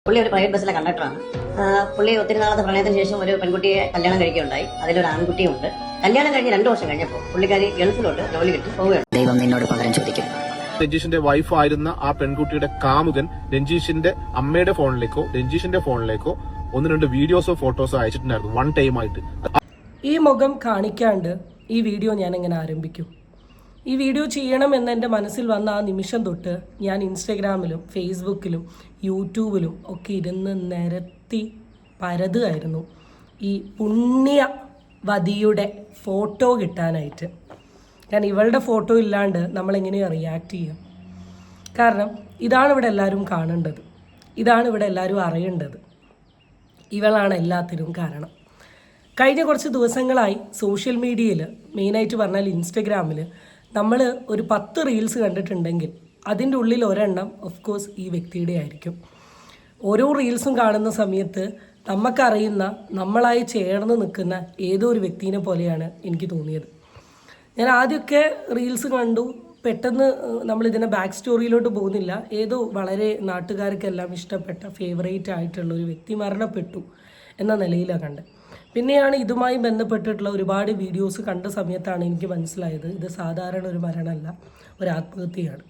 പുള്ളി ഒരു പ്രൈവറ്റ് ബസ്സിലെ കണ്ടക്ടറാണ്. പുള്ളി ഒത്തിരി നാളത്തെ പ്രണയത്തിന് ശേഷം ഒരു പെൺകുട്ടിയെ കല്യാണം കഴിക്കുകയുണ്ടായി. അതിലൊരു ആൺകുട്ടിയുണ്ട്. കല്യാണം കഴിഞ്ഞ് 2 വർഷം കഴിഞ്ഞപ്പോൾ പുള്ളിക്കാരി ഗൾഫിലോട്ട് ജോലി കിട്ടി പോവുകയാണ്. ദൈവം നിന്നോട് പകരം ചോദിക്കും. രഞ്ജീഷിന്റെ വൈഫ് ആയിരുന്ന ആ പെൺകുട്ടിയുടെ കാമുകൻ രഞ്ജീഷിന്റെ അമ്മയുടെ ഫോണിലേക്കോ രഞ്ജീഷിന്റെ ഫോണിലേക്കോ 1-2 വീഡിയോസോ ഫോട്ടോസോ അയച്ചിട്ടുണ്ടായിരുന്നു വൺ ടൈം ആയിട്ട്. ഈ മുഖം കാണിക്കാണ്ട് ഈ വീഡിയോ ഞാൻ എങ്ങനെ ആരംഭിക്കും? ഈ വീഡിയോ ചെയ്യണം എന്ന് എൻ്റെ മനസ്സിൽ വന്ന ആ നിമിഷം തൊട്ട് ഞാൻ ഇൻസ്റ്റഗ്രാമിലും ഫേസ്ബുക്കിലും യൂട്യൂബിലും ഒക്കെ ഇരുന്ന് നിരത്തി പരതുകയായിരുന്നു ഈ പുണ്യവതിയുടെ ഫോട്ടോ കിട്ടാനായിട്ട്. ഞാൻ ഇവളുടെ ഫോട്ടോ ഇല്ലാണ്ട് നമ്മളെങ്ങനെയാണ് റിയാക്ട് ചെയ്യുക? കാരണം ഇതാണ് ഇവിടെ എല്ലാവരും കാണേണ്ടത്, ഇതാണ് ഇവിടെ എല്ലാവരും അറിയേണ്ടത്. ഇവളാണ് എല്ലാത്തിനും കാരണം. കഴിഞ്ഞ കുറച്ച് ദിവസങ്ങളായി സോഷ്യൽ മീഡിയയിൽ, മെയിനായിട്ട് പറഞ്ഞാൽ ഇൻസ്റ്റഗ്രാമിൽ, നമ്മൾ ഒരു 10 റീൽസ് കണ്ടിട്ടുണ്ടെങ്കിൽ അതിൻ്റെ ഉള്ളിൽ ഒരെണ്ണം ഓഫ് കോഴ്സ് ഈ വ്യക്തിയുടെ ആയിരിക്കും. ഓരോ റീൽസും കാണുന്ന സമയത്ത് നമുക്കറിയുന്ന, നമ്മളായി ചേർന്ന് നിൽക്കുന്ന ഏതോ ഒരു വ്യക്തിനെ പോലെയാണ് എനിക്ക് തോന്നിയത്. ഞാൻ ആദ്യമൊക്കെ റീൽസ് കണ്ടു, പെട്ടെന്ന് നമ്മളിതിനെ ബാക്ക് സ്റ്റോറിയിലോട്ട് പോകുന്നില്ല. ഏതോ വളരെ നാട്ടുകാർക്കെല്ലാം ഇഷ്ടപ്പെട്ട ഫേവറേറ്റ് ആയിട്ടുള്ളൊരു വ്യക്തി മരണപ്പെട്ടു എന്ന നിലയിലാണ് കണ്ടത്. പിന്നെയാണ് ഇതുമായി ബന്ധപ്പെട്ടിട്ടുള്ള ഒരുപാട് വീഡിയോസ് കണ്ട സമയത്താണ് എനിക്ക് മനസ്സിലായത് ഇത് സാധാരണ ഒരു മരണമല്ല, ഒരു ആത്മഹത്യയാണ്.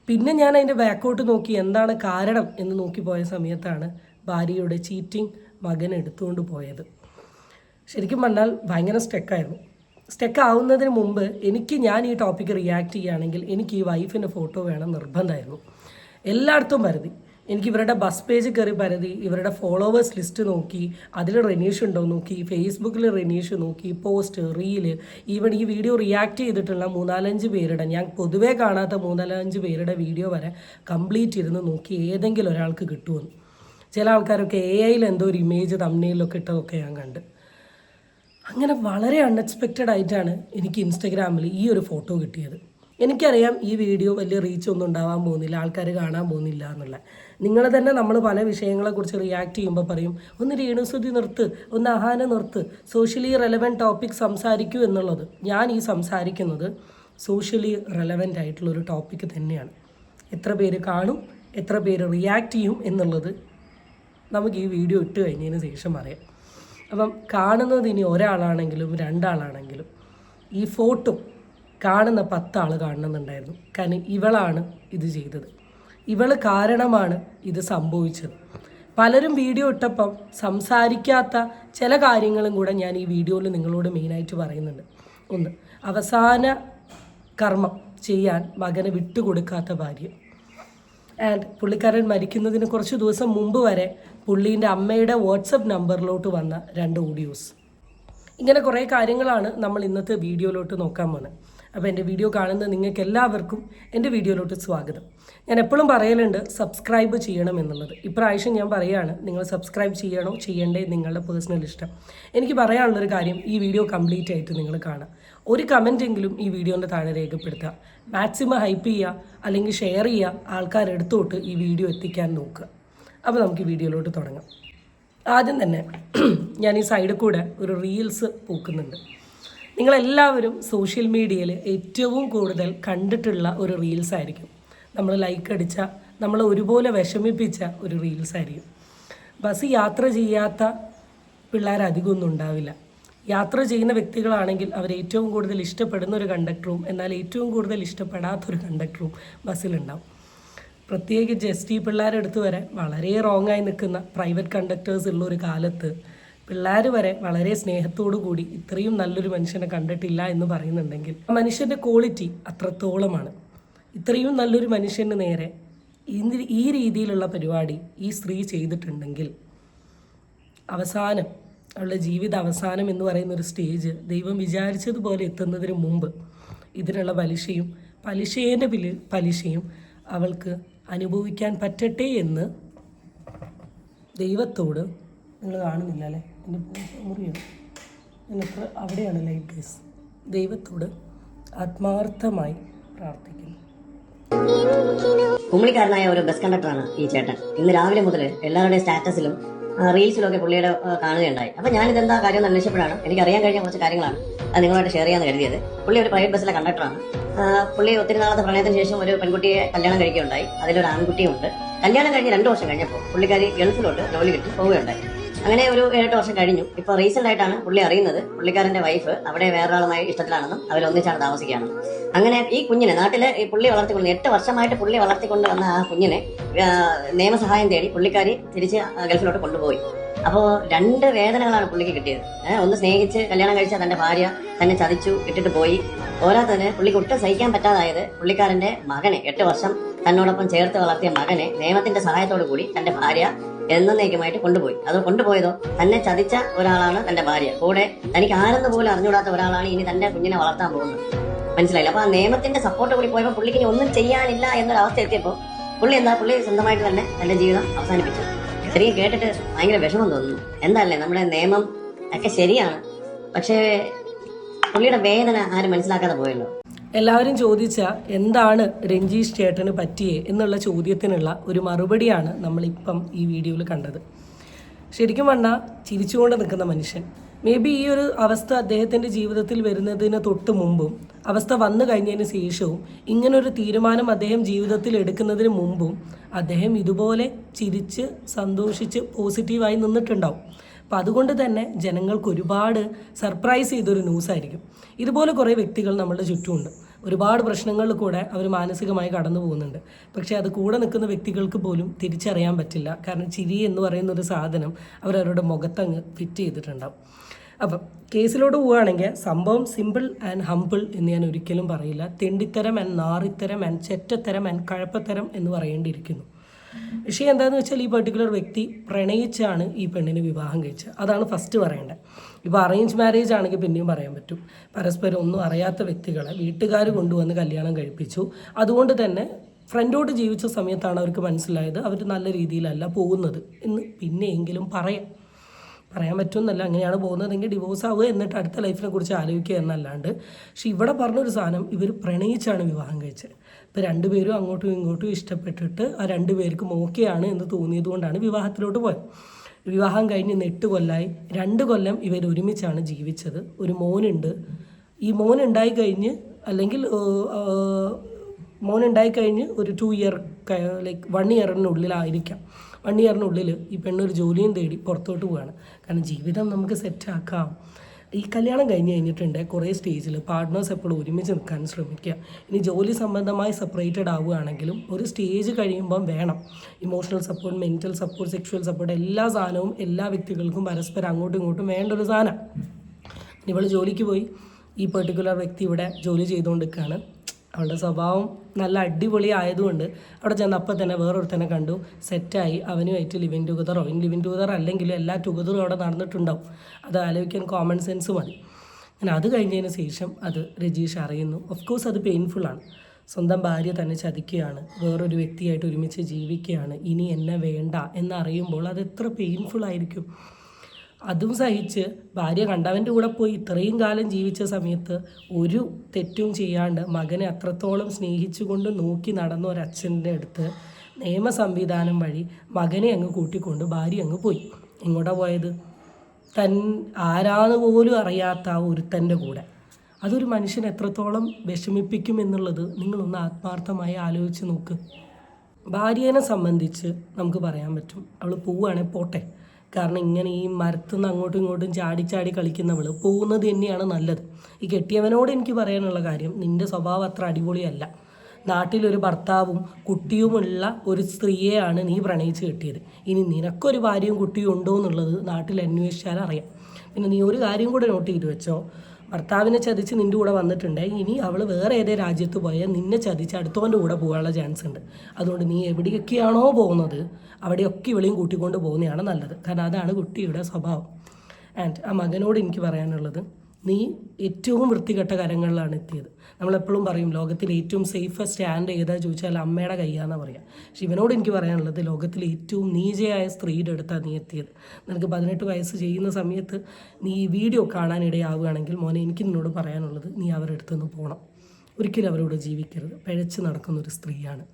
പിന്നെ ഞാൻ അതിൻ്റെ ബാക്കോട്ട് നോക്കി എന്താണ് കാരണം എന്ന് നോക്കി പോയ സമയത്താണ് ഭാര്യയുടെ ചീറ്റിംഗ് മകൻ എടുത്തുകൊണ്ട് പോയത്. ശരിക്കും പറഞ്ഞാൽ ഭയങ്കര സ്റ്റക്കായിരുന്നു. സ്റ്റക്ക് ആവുന്നതിന് മുമ്പ് ഞാൻ ഈ ടോപ്പിക്ക് റിയാക്ട് ചെയ്യുകയാണെങ്കിൽ എനിക്ക് ഈ വൈഫിൻ്റെ ഫോട്ടോ വേണം നിർബന്ധമായിരുന്നു. എല്ലായിടത്തും പരതി. എനിക്ക് ഇവരുടെ ബസ് പേജ് കയറി പരതി, ഇവരുടെ ഫോളോവേഴ്സ് ലിസ്റ്റ് നോക്കി, അതിൽ റെനീഷ് ഉണ്ടോ നോക്കി, ഫേസ്ബുക്കിൽ റെനീഷ് നോക്കി, പോസ്റ്റ്, റീല്, ഈവൻ ഈ വീഡിയോ റിയാക്ട് ചെയ്തിട്ടുള്ള 3-4 പേരുടെ, ഞാൻ പൊതുവേ കാണാത്ത 3-5 പേരുടെ വീഡിയോ വരെ കംപ്ലീറ്റ് ഇരുന്ന് നോക്കി ഏതെങ്കിലും ഒരാൾക്ക് കിട്ടുമെന്ന്. ചില ആൾക്കാരൊക്കെ AI എന്തോ ഒരു ഇമേജ് തംബ്നെയിലൊക്കെ ഇട്ടതൊക്കെ ഞാൻ കണ്ട്. അങ്ങനെ വളരെ അൺഎക്സ്പെക്റ്റഡ് ആയിട്ടാണ് എനിക്ക് ഇൻസ്റ്റഗ്രാമിൽ ഈ ഒരു ഫോട്ടോ കിട്ടിയത്. എനിക്കറിയാം ഈ വീഡിയോ വലിയ റീച്ചൊന്നും ഉണ്ടാവാൻ പോകുന്നില്ല, ആൾക്കാർ കാണാൻ പോകുന്നില്ല എന്നുള്ള. നിങ്ങൾ തന്നെ നമ്മൾ പല വിഷയങ്ങളെക്കുറിച്ച് റിയാക്ട് ചെയ്യുമ്പോൾ പറയും, ഒന്ന് രേണുസുതി നിർത്ത്, ഒന്ന് അഹാന നിർത്ത്, സോഷ്യലി റെലവൻറ്റ് ടോപ്പിക് സംസാരിക്കൂ എന്നുള്ളത്. ഞാൻ ഈ സംസാരിക്കുന്നത് സോഷ്യലി റെലവൻ്റ് ആയിട്ടുള്ളൊരു ടോപ്പിക്ക് തന്നെയാണ്. എത്ര പേര് കാണും, എത്ര പേര് റിയാക്ട് ചെയ്യും എന്നുള്ളത് നമുക്ക് ഈ വീഡിയോ ഇട്ട് കഴിഞ്ഞതിന് ശേഷം അറിയാം. അപ്പം കാണുന്നത് ഇനി ഒരാളാണെങ്കിലും 2 ആളാണെങ്കിലും ഈ ഫോട്ടോ കാണുന്ന 10 ആൾ കാണണമെന്നുണ്ടായിരുന്നു. കാരണം ഇവളാണ് ഇത് ചെയ്തത്, ഇവൾ കാരണമാണ് ഇത് സംഭവിച്ചത്. പലരും വീഡിയോ ഇട്ടപ്പം സംസാരിക്കാത്ത ചില കാര്യങ്ങളും കൂടെ ഞാൻ ഈ വീഡിയോയിൽ നിങ്ങളോട് മെയിനായിട്ട് പറയുന്നുണ്ട്. ഒന്ന്, അവസാന കർമ്മം ചെയ്യാൻ മകനെ വിട്ടുകൊടുക്കാത്ത ഭാര്യ. ആൻഡ് പുള്ളിക്കാരൻ മരിക്കുന്നതിന് കുറച്ച് ദിവസം മുമ്പ് വരെ പുള്ളീൻ്റെ അമ്മയുടെ വാട്സപ്പ് നമ്പറിലോട്ട് വന്ന 2 ഓഡിയോസ്. ഇങ്ങനെ കുറേ കാര്യങ്ങളാണ് നമ്മൾ ഇന്നത്തെ വീഡിയോയിലോട്ട് നോക്കാൻ പോകുന്നത്. അപ്പോൾ എൻ്റെ വീഡിയോ കാണുന്ന നിങ്ങൾക്ക് എല്ലാവർക്കും എൻ്റെ വീഡിയോയിലോട്ട് സ്വാഗതം. ഞാൻ എപ്പോഴും പറയലുണ്ട് സബ്സ്ക്രൈബ് ചെയ്യണം എന്നുള്ളത്. ഇപ്രാവശ്യം ഞാൻ പറയുകയാണ്, നിങ്ങൾ സബ്സ്ക്രൈബ് ചെയ്യണോ ചെയ്യണ്ടേ നിങ്ങളുടെ പേഴ്സണൽ ഇഷ്ടം. എനിക്ക് പറയാനുള്ളൊരു കാര്യം, ഈ വീഡിയോ കംപ്ലീറ്റ് ആയിട്ട് നിങ്ങൾ കാണാം. ഒരു കമൻറ്റെങ്കിലും ഈ വീഡിയോൻ്റെ താഴെ രേഖപ്പെടുത്തുക. മാക്സിമം ഹൈപ്പ് ചെയ്യുക, അല്ലെങ്കിൽ ഷെയർ ചെയ്യുക, ആൾക്കാരെടുത്തോട്ട് ഈ വീഡിയോ എത്തിക്കാൻ നോക്കുക. അപ്പോൾ നമുക്ക് ഈ വീഡിയോയിലോട്ട് തുടങ്ങാം. ആദ്യം തന്നെ ഞാൻ ഈ സൈഡിൽ കൂടെ ഒരു റീൽസ് പൂക്കുന്നുണ്ട്. നിങ്ങളെല്ലാവരും സോഷ്യൽ മീഡിയയിൽ ഏറ്റവും കൂടുതൽ കണ്ടിട്ടുള്ള ഒരു റീൽസ് ആയിരിക്കും. നമ്മൾ ലൈക്ക് അടിച്ച, നമ്മൾ ഒരുപോലെ വിഷമിപ്പിച്ച ഒരു റീൽസ് ആയിരിക്കും. ബസ് യാത്ര ചെയ്യാത്ത പിള്ളേർ അധികമൊന്നും ഉണ്ടാവില്ല. യാത്ര ചെയ്യുന്ന വ്യക്തികളാണെങ്കിൽ അവർ ഏറ്റവും കൂടുതൽ ഇഷ്ടപ്പെടുന്ന ഒരു കണ്ടക്ടറും എന്നാൽ ഏറ്റവും കൂടുതൽ ഇഷ്ടപ്പെടാത്തൊരു കണ്ടക്ടറും ബസ്സിലുണ്ടാവും. പ്രത്യേകിച്ച് ST പിള്ളേരെടുത്ത് വരെ വളരെ റോങ്ങായി നിൽക്കുന്ന പ്രൈവറ്റ് കണ്ടക്ടേഴ്സ് ഉള്ള ഒരു കാലത്ത് പിള്ളേർ വരെ വളരെ സ്നേഹത്തോടു കൂടി ഇത്രയും നല്ലൊരു മനുഷ്യനെ കണ്ടിട്ടില്ല എന്ന് പറയുന്നുണ്ടെങ്കിൽ ആ മനുഷ്യൻ്റെ ക്വാളിറ്റി അത്രത്തോളമാണ്. ഇത്രയും നല്ലൊരു മനുഷ്യന് നേരെ ഈ രീതിയിലുള്ള പരിപാടി ഈ സ്ത്രീ ചെയ്തിട്ടുണ്ടെങ്കിൽ അവസാനം, അവളുടെ ജീവിത അവസാനം എന്ന് പറയുന്നൊരു സ്റ്റേജ് ദൈവം വിചാരിച്ചതുപോലെ എത്തുന്നതിന് മുമ്പ് ഇതിനുള്ള പലിശേൻ്റെ പലിശയും അവൾക്ക് അനുഭവിക്കാൻ പറ്റട്ടെ എന്ന് ദൈവത്തോട്, നിങ്ങൾ കാണുന്നില്ല അല്ലേ, എൻ്റെ മുറിയാണ്, ഞാനത്ര അവിടെയാണ് ലൈറ്റ് കേസ്, ദൈവത്തോട് ആത്മാർത്ഥമായി പ്രാർത്ഥിക്കുന്നു. കുമളിക്കാരനായ ഒരു ബസ് കണ്ടക്ടറാണ് ഈ ചേട്ടൻ. ഇന്ന് രാവിലെ മുതൽ എല്ലാവരുടെയും സ്റ്റാറ്റസിലും റീൽസിലൊക്കെ പുള്ളിയുടെ കാണുകയുണ്ടായി. അപ്പം ഞാനിതെന്താ കാര്യം എന്ന് അന്വേഷിച്ചപ്പോഴാണ് എനിക്ക് അറിയാൻ കഴിഞ്ഞ കുറച്ച് കാര്യങ്ങളാണ് അത് നിങ്ങളായിട്ട് ഷെയർ ചെയ്യാമെന്ന് കരുതിയത്. പുള്ളി ഒരു പ്രൈവറ്റ് ബസ്സിലെ കണ്ടക്ടറാണ്. പുള്ളി ഒത്തിരി നാളത്തെ പ്രണയത്തിന് ശേഷം ഒരു പെൺകുട്ടിയെ കല്യാണം കഴിക്കുകയുണ്ടായി. അതിലൊരു ആൺകുട്ടിയുണ്ട്. കല്യാണം കഴിഞ്ഞ് 2 വർഷം കഴിഞ്ഞപ്പോൾ പുള്ളിക്കാരി ഗൾഫിലോട്ട് ജോലി കിട്ടി പോവുകയുണ്ടായി. അങ്ങനെ ഒരു 7-8 വർഷം കഴിഞ്ഞു. ഇപ്പോൾ റീസെന്റ് ആയിട്ടാണ് പുള്ളി അറിയുന്നത് പുള്ളിക്കാരന്റെ വൈഫ് അവിടെ വേറൊരാളുമായി ഇഷ്ടത്തിലാണെന്നും അവരൊന്നിച്ചാണ് താമസിക്കുകയാണെന്നും. അങ്ങനെ ഈ കുഞ്ഞിനെ നാട്ടിലെ ഈ പുള്ളി വളർത്തിക്കൊണ്ട് 8 വർഷമായിട്ട് പുള്ളി വളർത്തിക്കൊണ്ട് വന്ന ആ കുഞ്ഞിനെ നിയമസഹായം തേടി പുള്ളിക്കാരി തിരിച്ച് ഗൾഫിലോട്ട് കൊണ്ടുപോയി. അപ്പോൾ 2 വേദനകളാണ് പുള്ളിക്ക് കിട്ടിയത്. ഒന്ന് സ്നേഹിച്ച് കല്യാണം കഴിച്ച തന്റെ ഭാര്യ തന്നെ ചതിച്ചു ഇട്ടിട്ട് പോയി. പോരാത്തതിന് പുള്ളിക്ക് ഒട്ടും സഹിക്കാൻ പറ്റാതായത് പുള്ളിക്കാരന്റെ മകനെ 8 വർഷം തന്നോടൊപ്പം ചേർത്ത് വളർത്തിയ മകനെ നിയമത്തിന്റെ സഹായത്തോടു കൂടി തന്റെ ഭാര്യ എന്നേക്കുമായിട്ട് കൊണ്ടുപോയി. അത് കൊണ്ടുപോയതോ തന്നെ ചതിച്ച ഒരാളാണ് തന്റെ ഭാര്യ. കൂടെ തനിക്ക് ആരെന്ന് പോലും അറിഞ്ഞുകൂടാത്ത ഒരാളാണ് ഇനി തന്റെ കുഞ്ഞിനെ വളർത്താൻ പോകുന്നത്. മനസ്സിലായില്ല. അപ്പൊ ആ നിയമത്തിന്റെ സപ്പോർട്ട് കൂടി പോയപ്പോൾ പുള്ളിക്ക് ഇനി ഒന്നും ചെയ്യാനില്ല എന്നൊരവസ്ഥ എത്തിയപ്പോൾ പുള്ളി സ്വന്തമായിട്ട് തന്നെ തന്റെ ജീവിതം അവസാനിപ്പിച്ചു. ശരിക്കും കേട്ടിട്ട് ഭയങ്കര വിഷമം തോന്നുന്നു. എന്താല്ലേ നമ്മുടെ നിയമം ഒക്കെ ശരിയാണ്, പക്ഷേ പുള്ളിയുടെ വേദന ആരും മനസ്സിലാക്കാതെ പോയല്ലോ. എല്ലാവരും ചോദിച്ച എന്താണ് രഞ്ജീഷ് ചേട്ടന് പറ്റിയേ എന്നുള്ള ചോദ്യത്തിനുള്ള ഒരു മറുപടിയാണ് നമ്മളിപ്പം ഈ വീഡിയോയിൽ കണ്ടത്. ശരിക്കും പറഞ്ഞാൽ ചിരിച്ചുകൊണ്ട് നിൽക്കുന്ന മനുഷ്യൻ. മേ ബി ഈ ഒരു അവസ്ഥ അദ്ദേഹത്തിൻ്റെ ജീവിതത്തിൽ വരുന്നതിന് തൊട്ട് മുമ്പും അവസ്ഥ വന്നു കഴിഞ്ഞതിന് ശേഷവും ഇങ്ങനൊരു തീരുമാനം അദ്ദേഹം ജീവിതത്തിൽ എടുക്കുന്നതിന് മുമ്പും അദ്ദേഹം ഇതുപോലെ ചിരിച്ച് സന്തോഷിച്ച് പോസിറ്റീവായി നിന്നിട്ടുണ്ടാവും. അപ്പം അതുകൊണ്ട് തന്നെ ജനങ്ങൾക്ക് ഒരുപാട് സർപ്രൈസ് ചെയ്തൊരു ന്യൂസായിരിക്കും. ഇതുപോലെ കുറേ വ്യക്തികൾ നമ്മളുടെ ചുറ്റുമുണ്ട്. ഒരുപാട് പ്രശ്നങ്ങളിൽ കൂടെ അവർ മാനസികമായി കടന്നു പോകുന്നുണ്ട്. പക്ഷേ അത് കൂടെ നിൽക്കുന്ന വ്യക്തികൾക്ക് പോലും തിരിച്ചറിയാൻ പറ്റില്ല. കാരണം ചിരി എന്ന് പറയുന്ന ഒരു സാധനം അവരവരുടെ മുഖത്തങ്ങ് ഫിറ്റ് ചെയ്തിട്ടുണ്ടാവും. അപ്പം കേസിലോട്ട് പോവുകയാണെങ്കിൽ സംഭവം സിമ്പിൾ ആൻഡ് ഹംപിൾ എന്ന് ഞാൻ ഒരിക്കലും പറയില്ല. തെണ്ടിത്തരം ആൻഡ് നാറിത്തരം ആൻഡ് ചെറ്റത്തരം ആൻഡ് കഴപ്പത്തരം എന്ന് പറയേണ്ടിയിരിക്കുന്നു. വിഷയം എന്താണെന്ന് വെച്ചാൽ ഈ പെർട്ടിക്കുലർ വ്യക്തി പ്രണയിച്ചാണ് ഈ പെണ്ണിന് വിവാഹം കഴിച്ചത്. അതാണ് ഫസ്റ്റ് പറയേണ്ടത്. ഇപ്പോൾ അറേഞ്ച് മാരേജ് ആണെങ്കിൽ പിന്നെയും പറയാൻ പറ്റും. പരസ്പരം ഒന്നും അറിയാത്ത വ്യക്തികളെ വീട്ടുകാർ കൊണ്ടുവന്ന് കല്യാണം കഴിപ്പിച്ചു. അതുകൊണ്ട് തന്നെ ഫ്രണ്ടോട്ട് ജീവിച്ച സമയത്താണ് അവർക്ക് മനസ്സിലായത് അവർ നല്ല രീതിയിലല്ല പോകുന്നത് എന്ന് പിന്നെയെങ്കിലും പറയാൻ പറ്റുമെന്നല്ല. അങ്ങനെയാണ് പോകുന്നതെങ്കിൽ ഡിവോഴ്സ് ആവുക, എന്നിട്ട് അടുത്ത ലൈഫിനെ കുറിച്ച് ആലോചിക്കുക എന്നല്ലാണ്ട്. പക്ഷെ ഇവിടെ പറഞ്ഞൊരു സാധനം, ഇവർ പ്രണയിച്ചാണ് വിവാഹം കഴിച്ചത്. ഇപ്പോൾ രണ്ടുപേരും അങ്ങോട്ടും ഇങ്ങോട്ടും ഇഷ്ടപ്പെട്ടിട്ട് ആ 2 പേർക്കും ഓക്കെയാണ് എന്ന് തോന്നിയത് കൊണ്ടാണ് വിവാഹത്തിലോട്ട് പോയത്. വിവാഹം കഴിഞ്ഞ് 8 കൊല്ലമായി. 2 കൊല്ലം ഇവർ ഒരുമിച്ചാണ് ജീവിച്ചത്. ഒരു മോനുണ്ട്. ഈ മോനുണ്ടായി കഴിഞ്ഞ് ഒരു 2 ഇയർ ലൈക്ക് 1 ഇയറിനുള്ളിലായിരിക്കാം. 1 ഇയറിനുള്ളിൽ ഈ പെണ്ണൊരു ജോലിയും തേടി പുറത്തോട്ട് പോവുകയാണ്. കാരണം ജീവിതം നമുക്ക് സെറ്റാക്കാം. ഈ കല്യാണം കഴിഞ്ഞിട്ടുണ്ട് കുറേ സ്റ്റേജിൽ പാർട്ട്നേഴ്സ് എപ്പോഴും ഒരുമിച്ച് നിൽക്കാൻ ശ്രമിക്കുക. ഇനി ജോലി സംബന്ധമായി സെപ്പറേറ്റഡ് ആവുകയാണെങ്കിലും ഒരു സ്റ്റേജ് കഴിയുമ്പം വേണം emotional support, mental support, sexual support, എല്ലാ സാധനവും എല്ലാ വ്യക്തികൾക്കും പരസ്പരം അങ്ങോട്ടും ഇങ്ങോട്ടും വേണ്ട ഒരു സാധനം. ഇവൾ ജോലിക്ക് പോയി. ഈ പെർട്ടിക്കുലർ വ്യക്തി ഇവിടെ ജോലി ചെയ്തുകൊണ്ടിരിക്കുകയാണ്. അവളുടെ സ്വഭാവം നല്ല അടിപൊളി ആയതുകൊണ്ട് അവിടെ ചെന്നപ്പോൾ തന്നെ വേറൊരുത്തനെ കണ്ടു, സെറ്റായി. അവനുമായിട്ട് ലിവിങ് ടുഗദറോ ലിവിങ് ടുഗദർ അല്ലെങ്കിലും എല്ലാ ടുഗദറും അവിടെ നടന്നിട്ടുണ്ടാവും. അത് ആലോചിക്കാൻ കോമൺ സെൻസ് മതി. അങ്ങനെ അത് കഴിഞ്ഞതിന് ശേഷം അത് രജീഷ് അറിയുന്നു. ഓഫ് കോഴ്സ് അത് പെയിൻഫുള്ളാണ്. സ്വന്തം ഭാര്യ തന്നെ ചതിക്കുകയാണ്, വേറൊരു വ്യക്തിയായിട്ട് ഒരുമിച്ച് ജീവിക്കുകയാണ്, ഇനി എന്നെ വേണ്ട എന്നറിയുമ്പോൾ അത് എത്ര പെയിൻഫുള്ളായിരിക്കും. അതും സഹിച്ച് ഭാര്യ കണ്ടവൻ്റെ കൂടെ പോയി ഇത്രയും കാലം ജീവിച്ച സമയത്ത് ഒരു തെറ്റും ചെയ്യാണ്ട് മകനെ അത്രത്തോളം സ്നേഹിച്ചുകൊണ്ട് നോക്കി നടന്ന ഒരച്ഛൻ്റെ അടുത്ത് നിയമ സംവിധാനം വഴി മകനെ അങ്ങ് കൂട്ടിക്കൊണ്ട് ഭാര്യ അങ്ങ് പോയി. എങ്ങോട്ടാണ് പോയത്? ആരാന്ന് പോലും അറിയാത്ത ആ ഒരുത്തൻ്റെ കൂടെ. അതൊരു മനുഷ്യനെ എത്രത്തോളം വിഷമിപ്പിക്കും എന്നുള്ളത് നിങ്ങളൊന്ന് ആത്മാർത്ഥമായി ആലോചിച്ച് നോക്ക്. ഭാര്യേനെ സംബന്ധിച്ച് നമുക്ക് പറയാൻ പറ്റും, അവൾ പോവുകയാണെങ്കിൽ പോട്ടെ. കാരണം ഇങ്ങനെ ഈ മരത്തുനിന്ന് അങ്ങോട്ടും ഇങ്ങോട്ടും ചാടി കളിക്കുന്നവൾ പോകുന്നത് തന്നെയാണ് നല്ലത്. ഈ കെട്ടിയവനോട് എനിക്ക് പറയാനുള്ള കാര്യം, നിൻ്റെ സ്വഭാവം അത്ര അടിപൊളിയല്ല. നാട്ടിലൊരു ഭർത്താവും കുട്ടിയുമുള്ള ഒരു സ്ത്രീയെയാണ് നീ പ്രണയിച്ച് കെട്ടിയത്. ഇനി നിനക്കൊരു ഭാര്യയും കുട്ടിയും ഉണ്ടോ എന്നുള്ളത് നാട്ടിൽ അന്വേഷിച്ചാൽ അറിയാം. പിന്നെ നീ ഒരു കാര്യം കൂടെ നോട്ട് ചെയ്ത് വെച്ചോ, ഭർത്താവിനെ ചതിച്ച് നിൻ്റെ കൂടെ വന്നിട്ടുണ്ട്, ഇനി അവൾ വേറെ ഏതേ രാജ്യത്ത് പോയാൽ നിന്നെ ചതിച്ച് അടുത്തവൻ്റെ കൂടെ പോകാനുള്ള ചാൻസ് ഉണ്ട്. അതുകൊണ്ട് നീ എവിടെയൊക്കെയാണോ പോകുന്നത് അവിടെയൊക്കെ ഇവളെയും കൂട്ടിക്കൊണ്ട് പോകുന്നതാണ് നല്ലത്. കാരണം അതാണ് കുട്ടിയുടെ സ്വഭാവം. ആൻഡ് ആ മകനോട് എനിക്ക് പറയാനുള്ളത്, നീ ഏറ്റവും വൃത്തികെട്ട കരങ്ങളിലാണ് എത്തിയത്. നമ്മളെപ്പോഴും പറയും ലോകത്തിൽ ഏറ്റവും സേഫസ്റ്റ് ഹാൻഡ് ഏതാ ചോദിച്ചാൽ അമ്മയുടെ കയ്യാന്നാണ് പറയുക. പക്ഷെ ഇവനോട് എനിക്ക് പറയാനുള്ളത്, ലോകത്തിൽ ഏറ്റവും നീചയായ സ്ത്രീയുടെ അടുത്താണ് നീ എത്തിയത്. നിനക്ക് 18 വയസ്സ് ചെയ്യുന്ന സമയത്ത് നീ ഈ വീഡിയോ കാണാനിടയാവുകയാണെങ്കിൽ മോനെ, എനിക്ക് നിന്നോട് പറയാനുള്ളത്, നീ അവരുടെ അടുത്തുനിന്ന് പോകണം. ഒരിക്കലും അവരോട് ജീവിക്കരുത്. പിഴച്ച് നടക്കുന്നൊരു സ്ത്രീയാണ്.